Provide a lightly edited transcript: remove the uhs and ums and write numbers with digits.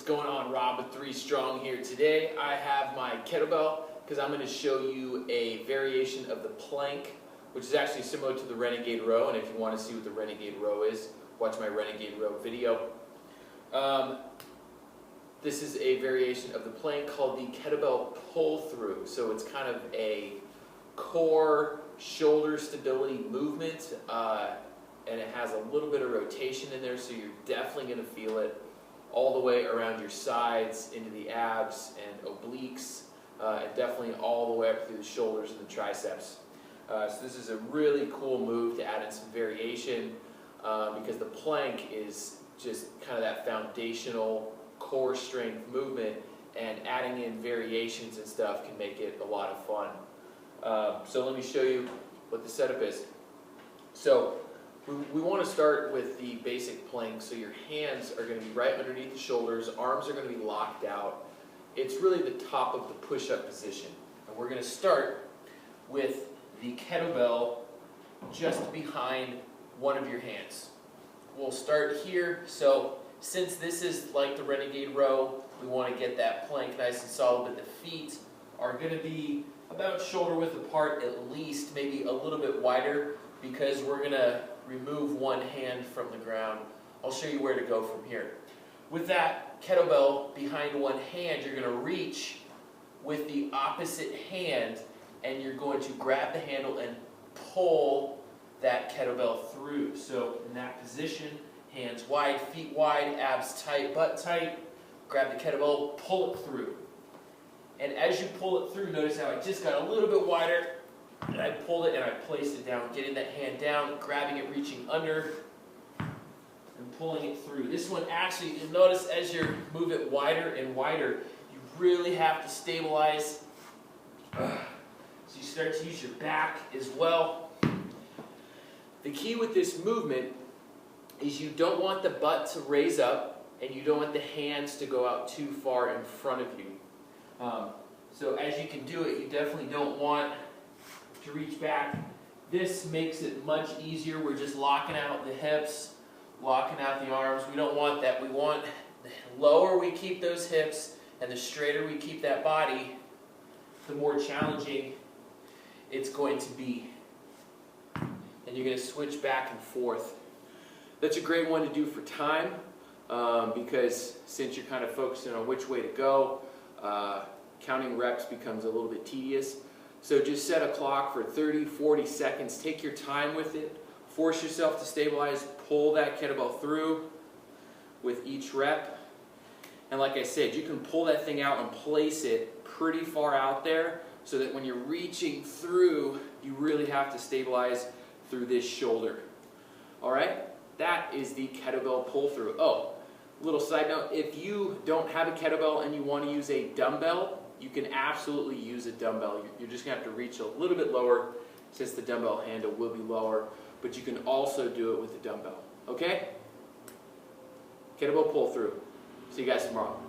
What's going on? Rob with 3STRONG here. Today I have my kettlebell because I'm going to show you a variation of the plank, which is actually similar to the renegade row. And if you want to see what the renegade row is, watch my renegade row video. This is a variation of the plank called the kettlebell pull through. So it's kind of a core shoulder stability movement, and it has a little bit of rotation in there, so you're definitely going to feel it all the way around your sides, into the abs and obliques, and definitely all the way up through the shoulders and the triceps. So this is a really cool move to add in some variation, because the plank is just kind of that foundational core strength movement, and adding in variations and stuff can make it a lot of fun. So let me show you what the setup is. So we want to start with the basic plank. So your hands are going to be right underneath the shoulders, arms are going to be locked out. It's really the top of the push-up position. And we're going to start with the kettlebell just behind one of your hands. We'll start here. So since this is like the renegade row, we want to get that plank nice and solid, but the feet are going to be about shoulder width apart at least, maybe a little bit wider, because we're going to remove one hand from the ground. I'll show you where to go from here. With that kettlebell behind one hand, you're going to reach with the opposite hand, and you're going to grab the handle and pull that kettlebell through. So in that position, hands wide, feet wide, abs tight, butt tight, grab the kettlebell, pull it through. And as you pull it through, notice how I just got a little bit wider, and I pulled it and I placed it down, getting that hand down, grabbing it, reaching under, and pulling it through. This one actually, you'll notice as you move it wider and wider, you really have to stabilize. So you start to use your back as well. The key with this movement is you don't want the butt to raise up, and you don't want the hands to go out too far in front of you. So as you can do it, you definitely don't want to reach back. This makes it much easier. We're just locking out the hips, locking out the arms. We don't want that. We want the lower we keep those hips and the straighter we keep that body, the more challenging it's going to be. And you're going to switch back and forth. That's a great one to do for time, because since you're kind of focusing on which way to go, counting reps becomes a little bit tedious. So just set a clock for 30, 40 seconds. Take your time with it. Force yourself to stabilize. Pull that kettlebell through with each rep. And like I said, you can pull that thing out and place it pretty far out there, so that when you're reaching through, you really have to stabilize through this shoulder. All right? That is the kettlebell pull through. Oh, little side note, if you don't have a kettlebell and you want to use a dumbbell, you can absolutely use a dumbbell. You're just going to have to reach a little bit lower, since the dumbbell handle will be lower, but you can also do it with the dumbbell. Okay? Kettlebell pull through. See you guys tomorrow.